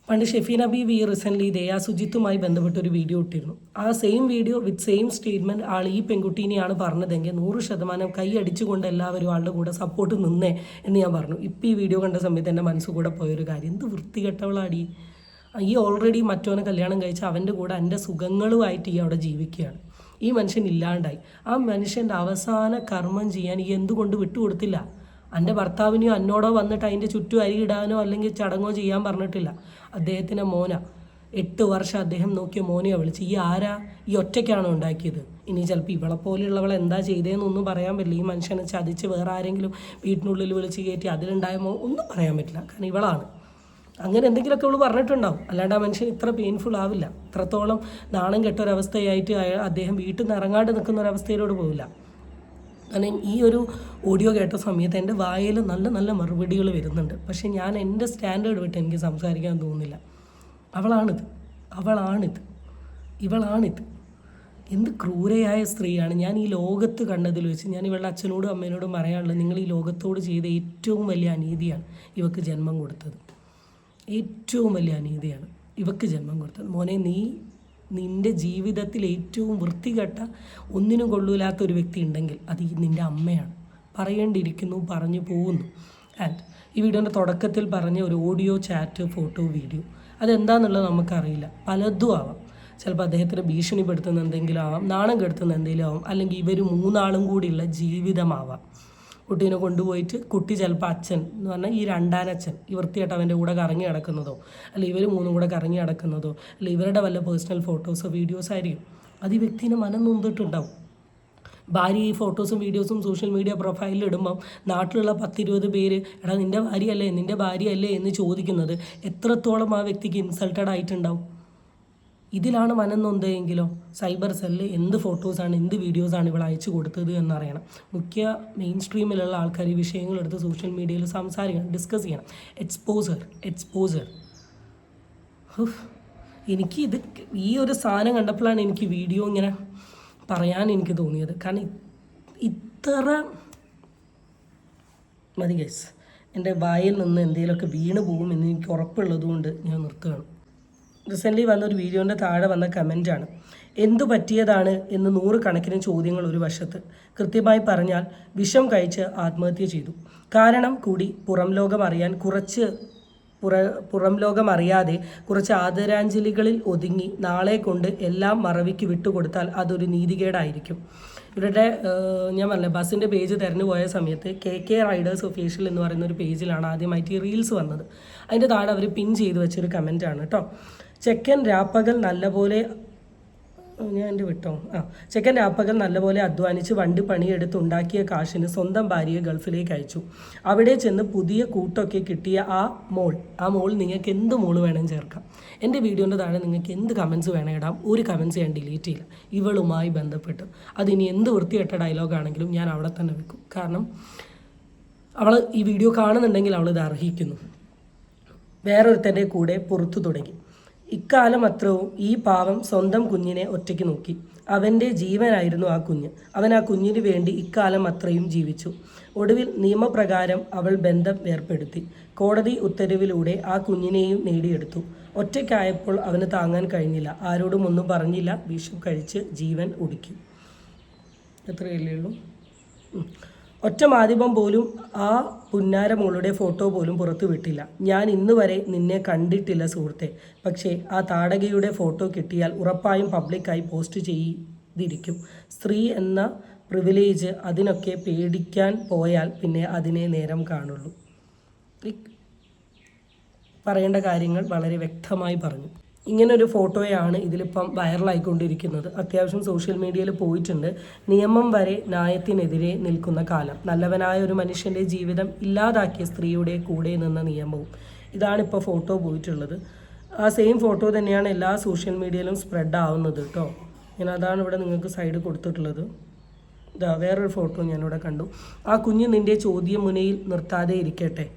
പണ്ട് ഷെഫീന ബീവി റീസെൻ്റ്ലി ദയാ സുജിത്തുമായി ബന്ധപ്പെട്ട ഒരു വീഡിയോ ഇട്ടിരുന്നു. ആ same video with same statement ആൾ ഈ പെൺകുട്ടീനെയാണ് പറഞ്ഞതെങ്കിൽ 100% കൈ അടിച്ചുകൊണ്ട് എല്ലാവരും ആളുടെ കൂടെ സപ്പോർട്ട് നിന്നേ എന്ന് ഞാൻ പറഞ്ഞു. ഇപ്പോൾ ഈ വീഡിയോ കണ്ട സമയത്ത് എൻ്റെ മനസ്സ് കൂടെ പോയൊരു കാര്യം, എന്ത് വൃത്തികെട്ടവളാടി. ഈ ഓൾറെഡി മറ്റവനെ കല്യാണം കഴിച്ച അവൻ്റെ കൂടെ എൻ്റെ സുഖങ്ങളുമായിട്ട് ഈ അവിടെ ജീവിക്കുകയാണ്. ഈ മനുഷ്യൻ ഇല്ലാണ്ടായി. ആ മനുഷ്യൻ്റെ അവസാന കർമ്മം ചെയ്യാൻ ഈ എന്തുകൊണ്ട് വിട്ടുകൊടുത്തില്ല? എൻ്റെ ഭർത്താവിനെയോ എന്നോടോ വന്നിട്ട് അതിൻ്റെ ചുറ്റും അരിയിടാനോ അല്ലെങ്കിൽ ചടങ്ങോ ചെയ്യാൻ പറഞ്ഞിട്ടില്ല. അദ്ദേഹത്തിൻ്റെ മോന 8 വർഷം അദ്ദേഹം നോക്കിയ മോനെയോ വിളിച്ച്. ഈ ആരാ? ഈ ഒറ്റയ്ക്കാണോ ഉണ്ടാക്കിയത്? ഇനി ചിലപ്പോൾ ഇവളെ പോലെയുള്ളവൾ എന്താ ചെയ്തതെന്നൊന്നും പറയാൻ പറ്റില്ല. ഈ മനുഷ്യനെ ചതിച്ച് വേറെ ആരെങ്കിലും വീട്ടിനുള്ളിൽ വിളിച്ച് കയറ്റി അതിലുണ്ടായമോ ഒന്നും പറയാൻ പറ്റില്ല. കാരണം ഇവളാണ്. അങ്ങനെ എന്തെങ്കിലുമൊക്കെ അവൾ പറഞ്ഞിട്ടുണ്ടാവും. അല്ലാണ്ട് ആ മനുഷ്യൻ ഇത്ര പെയിൻഫുൾ ആവില്ല. ഇത്രത്തോളം നാണം കെട്ടൊരവസ്ഥയായിട്ട് അദ്ദേഹം വീട്ടിൽ നിന്ന് ഇറങ്ങാണ്ട് നിൽക്കുന്ന ഒരവസ്ഥയിലോട് പോവില്ല. കാരണം ഈ ഒരു ഓഡിയോ കേട്ട സമയത്ത് എൻ്റെ വായിൽ നല്ല നല്ല മറുപടികൾ വരുന്നുണ്ട്. പക്ഷെ ഞാൻ എൻ്റെ സ്റ്റാൻഡേർഡ് വിട്ട് എനിക്ക് സംസാരിക്കാൻ തോന്നുന്നില്ല. ഇവളാണിത്. എന്ത് ക്രൂരയായ സ്ത്രീയാണ്. ഞാൻ ഈ ലോകത്ത് കണ്ടതിൽ വെച്ച് ഞാൻ ഇവളുടെ അച്ഛനോടും അമ്മേനോടും പറയാനുള്ളത്, നിങ്ങൾ ഈ ലോകത്തോട് ചെയ്ത ഏറ്റവും വലിയ അനീതിയാണ് ഇവക്ക് ജന്മം കൊടുത്തത്. ഏറ്റവും വലിയ അനീതിയാണ് ഇവക്ക് ജന്മം കൊടുത്തത്. മോനെ, നിൻ്റെ ജീവിതത്തിൽ ഏറ്റവും വൃത്തികെട്ട ഒന്നിനും കൊള്ളൂലാത്ത ഒരു വ്യക്തി ഉണ്ടെങ്കിൽ അത് നിൻ്റെ അമ്മയാണ്. പറയേണ്ടിയിരിക്കുന്നു, പറഞ്ഞു പോകുന്നു. ആൻഡ് ഈ വീഡിയോൻ്റെ തുടക്കത്തിൽ പറഞ്ഞ ഒരു ഓഡിയോ, ചാറ്റ്, ഫോട്ടോ, വീഡിയോ അതെന്താണെന്നുള്ളത് നമുക്കറിയില്ല. പലതും ആവാം. ചിലപ്പോൾ അദ്ദേഹത്തിന് ഭീഷണിപ്പെടുത്തുന്ന എന്തെങ്കിലും ആവാം, നാണം കെടുത്തുന്ന എന്തെങ്കിലും ആവാം, അല്ലെങ്കിൽ ഇവർ മൂന്നാളും കൂടിയുള്ള ജീവിതമാവാം. കുട്ടീനെ കൊണ്ടുപോയിട്ട് കുട്ടി ചിലപ്പോൾ അച്ഛൻ എന്ന് പറഞ്ഞാൽ ഈ രണ്ടാനച്ഛൻ ഈ വൃത്തിയായിട്ട് അവൻ്റെ കൂടെ കറങ്ങി നടക്കുന്നതോ, അല്ലെങ്കിൽ ഇവർ മൂന്നും കൂടെ കറങ്ങി നടക്കുന്നതോ, അല്ലെങ്കിൽ ഇവരുടെ വല്ല പേഴ്സണൽ ഫോട്ടോസോ വീഡിയോസോ ആയിരിക്കും. അത് ഈ വ്യക്തിനെ മനം നൊന്തിട്ടുണ്ടാവും. ഭാര്യ ഈ ഫോട്ടോസും വീഡിയോസും സോഷ്യൽ മീഡിയ പ്രൊഫൈലിൽ ഇടുമ്പം നാട്ടിലുള്ള 10-20 പേര് എടാ നിൻ്റെ ഭാര്യയല്ലേ എന്ന് ചോദിക്കുന്നത് എത്രത്തോളം ആ വ്യക്തിക്ക് ഇൻസൾട്ടഡ് ആയിട്ടുണ്ടാവും. ഇതിലാണ് മനം നൊന്തയെങ്കിലോ സൈബർ സെല്ല് എന്ത് ഫോട്ടോസാണ് എന്ത് വീഡിയോസാണ് ഇവൾ അയച്ചു കൊടുത്തത് എന്നറിയണം. മെയിൻ സ്ട്രീമിലുള്ള ആൾക്കാർ ഈ വിഷയങ്ങളെടുത്ത് സോഷ്യൽ മീഡിയയിൽ സംസാരിക്കണം, ഡിസ്കസ് ചെയ്യണം. എക്സ്പോസർ എനിക്ക് ഈ ഒരു സാധനം കണ്ടപ്പോഴാണ് എനിക്ക് വീഡിയോ ഇങ്ങനെ പറയാൻ എനിക്ക് തോന്നിയത്. കാരണം ഇത്ര മതി ഗൈസ്, എൻ്റെ വായിൽ നിന്ന് എന്തെങ്കിലുമൊക്കെ വീണ് പോകുമെന്ന് എനിക്ക് ഉറപ്പുള്ളതുകൊണ്ട് ഞാൻ നിർത്തുകയാണ്. റീസെൻ്റ്ലി വന്നൊരു വീഡിയോൻ്റെ താഴെ വന്ന കമൻറ്റാണ്, എന്തു പറ്റിയതാണ് എന്ന് 100 കണക്കിന് ചോദ്യങ്ങൾ ഒരു വശത്ത്. കൃത്യമായി പറഞ്ഞാൽ വിഷം കഴിച്ച് ആത്മഹത്യ ചെയ്തു. കാരണം കൂടി പുറം ലോകം അറിയാതെ കുറച്ച് ആദരാഞ്ജലികളിൽ ഒതുങ്ങി നാളെ കൊണ്ട് എല്ലാം മറവിക്ക് വിട്ടുകൊടുത്താൽ അതൊരു നീതികേടായിരിക്കും. ഇവരുടെ ഞാൻ പറഞ്ഞ ബസ്സിൻ്റെ പേജ് തിരഞ്ഞു പോയ സമയത്ത് KK റൈഡേഴ്സ് ഒഫീഷ്യൽ എന്ന് പറയുന്ന ഒരു പേജിലാണ് ആദ്യമായിട്ട് ഈ റീൽസ് വന്നത്. അതിൻ്റെ താഴെ അവർ പിൻ ചെയ്ത് വെച്ചൊരു കമൻറ്റാണ് കേട്ടോ. ചെക്കൻ രാപ്പകൽ നല്ലപോലെ അധ്വാനിച്ച് വണ്ടി പണിയെടുത്ത് ഉണ്ടാക്കിയ കാശിന് സ്വന്തം ഭാര്യയെ ഗൾഫിലേക്ക് അയച്ചു. അവിടെ ചെന്ന് പുതിയ കൂട്ടൊക്കെ കിട്ടിയ ആ മോൾ നിങ്ങൾക്ക് എന്ത് മോള് വേണം ചേർക്കാം. എൻ്റെ വീഡിയോൻ്റെ താഴെ നിങ്ങൾക്ക് എന്ത് കമൻസ് വേണം ഇടാം. ഒരു കമൻസ് ഞാൻ ഡിലീറ്റ് ചെയ്യില്ല. ഇവളുമായി ബന്ധപ്പെട്ട് അതിനി എന്ത് വൃത്തികെട്ട ഡയലോഗാണെങ്കിലും ഞാൻ അവിടെ തന്നെ വെക്കും. കാരണം അവൾ ഈ വീഡിയോ കാണുന്നുണ്ടെങ്കിൽ അവളിത് അർഹിക്കുന്നു. വേറൊരുത്തൻ്റെ കൂടെ പുറത്തു തുടങ്ങി. ഇക്കാലം അത്രവും ഈ പാവം സ്വന്തം കുഞ്ഞിനെ ഒറ്റയ്ക്ക് നോക്കി. അവൻ്റെ ജീവനായിരുന്നു ആ കുഞ്ഞ്. അവൻ ആ കുഞ്ഞിന് വേണ്ടി ഇക്കാലം അത്രയും ജീവിച്ചു. ഒടുവിൽ നിയമപ്രകാരം അവൾ ബന്ധം വേർപ്പെടുത്തി. കോടതി ഉത്തരവിലൂടെ ആ കുഞ്ഞിനെയും നേടിയെടുത്തു. ഒറ്റയ്ക്കായപ്പോൾ അവന് താങ്ങാൻ കഴിഞ്ഞില്ല. ആരോടും ഒന്നും പറഞ്ഞില്ല. വിഷം കഴിച്ച് ജീവൻ ഒടുക്കി. എത്രയല്ലേ ഉള്ളൂ. ഒറ്റ മാധ്യമം പോലും ആ പുന്നാരമോളുടെ ഫോട്ടോ പോലും പുറത്തു വിട്ടില്ല. ഞാൻ ഇന്ന് വരെ നിന്നെ കണ്ടിട്ടില്ല സുഹൃത്തെ. പക്ഷേ ആ താടകയുടെ ഫോട്ടോ കിട്ടിയാൽ ഉറപ്പായും പബ്ലിക്കായി പോസ്റ്റ് ചെയ്തിരിക്കും. സ്ത്രീ എന്ന പ്രിവിലേജ് അതിനൊക്കെ പേടിക്കാൻ പോയാൽ പിന്നെ അതിനെ നേരം കാണുള്ളൂ. പറയേണ്ട കാര്യങ്ങൾ വളരെ വ്യക്തമായി പറഞ്ഞു. ഇങ്ങനൊരു ഫോട്ടോയാണ് ഇതിലിപ്പം വൈറലായിക്കൊണ്ടിരിക്കുന്നത്. അത്യാവശ്യം സോഷ്യൽ മീഡിയയിൽ പോയിട്ടുണ്ട്. നിയമം വരെ ന്യായത്തിനെതിരെ നിൽക്കുന്ന കാലം. നല്ലവനായ ഒരു മനുഷ്യൻ്റെ ജീവിതം ഇല്ലാതാക്കിയ സ്ത്രീയുടെ കൂടെ നിന്ന നിയമവും. ഇതാണിപ്പോൾ ഫോട്ടോ പോയിട്ടുള്ളത്. ആ സെയിം ഫോട്ടോ തന്നെയാണ് എല്ലാ സോഷ്യൽ മീഡിയയിലും സ്പ്രെഡ് ആവുന്നത് കേട്ടോ. അതാണ് ഇവിടെ നിങ്ങൾക്ക് സൈഡ് കൊടുത്തിട്ടുള്ളത്. ഇതാ വേറൊരു ഫോട്ടോ ഞാനിവിടെ കണ്ടു. ആ കുഞ്ഞ് നിൻ്റെ ചോദ്യമുനയിൽ നിർത്താതെ ഇരിക്കട്ടെ.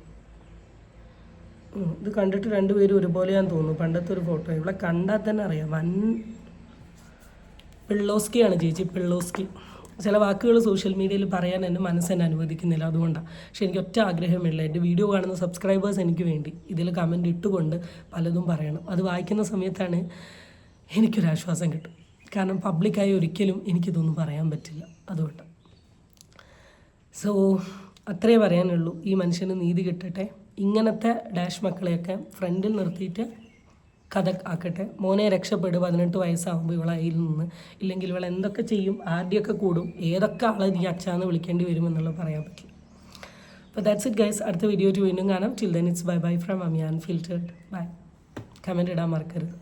ഇത് കണ്ടിട്ട് രണ്ടുപേരും ഒരുപോലെയാന്ന് തോന്നുന്നു. പണ്ടത്തെ ഒരു ഫോട്ടോ ഇവിടെ കണ്ടാൽ തന്നെ അറിയാം. പിള്ളോസ്കിയാണ് ചേച്ചി, പിള്ളോസ്കി. ചില വാക്കുകൾ സോഷ്യൽ മീഡിയയിൽ പറയാൻ എൻ്റെ മനസ്സെന്നെ അനുവദിക്കുന്നില്ല. അതുകൊണ്ടാണ്. പക്ഷെ എനിക്ക് ഒറ്റ ആഗ്രഹമില്ല, എൻ്റെ വീഡിയോ കാണുന്ന സബ്സ്ക്രൈബേഴ്സ് എനിക്ക് വേണ്ടി ഇതിൽ കമൻറ്റ് ഇട്ടുകൊണ്ട് പലതും പറയണം. അത് വായിക്കുന്ന സമയത്താണ് എനിക്കൊരാശ്വാസം കിട്ടും. കാരണം പബ്ലിക്കായി ഒരിക്കലും എനിക്കിതൊന്നും പറയാൻ പറ്റില്ല. അതുകൊണ്ട് അത്രേ പറയാനുള്ളൂ. ഈ മനുഷ്യന് നീതി കിട്ടട്ടെ. ഇങ്ങനത്തെ ഡാഷ് മക്കളെയൊക്കെ ഫ്രണ്ടിൽ നിർത്തിയിട്ട് കഥ ആക്കട്ടെ. മോനെ രക്ഷപ്പെടുക, 18 വയസ്സാകുമ്പോൾ ഇവളയിൽ നിന്ന്. ഇല്ലെങ്കിൽ ഇവൾ എന്തൊക്കെ ചെയ്യും, ആരുടെയൊക്കെ കൂടും, ഏതൊക്കെ ആളെ നീ അച്ഛാന്ന് വിളിക്കേണ്ടി വരുമെന്നുള്ളത് പറയാൻ പറ്റില്ല. അപ്പോൾ ദാറ്റ്സ് ഇറ്റ് ഗൈസ്. അടുത്ത വീഡിയോ വീണ്ടും കാണാം. Till then it's bye from Amiya unfiltered. Bye. Comment ഇടാൻ മറക്കരുത്.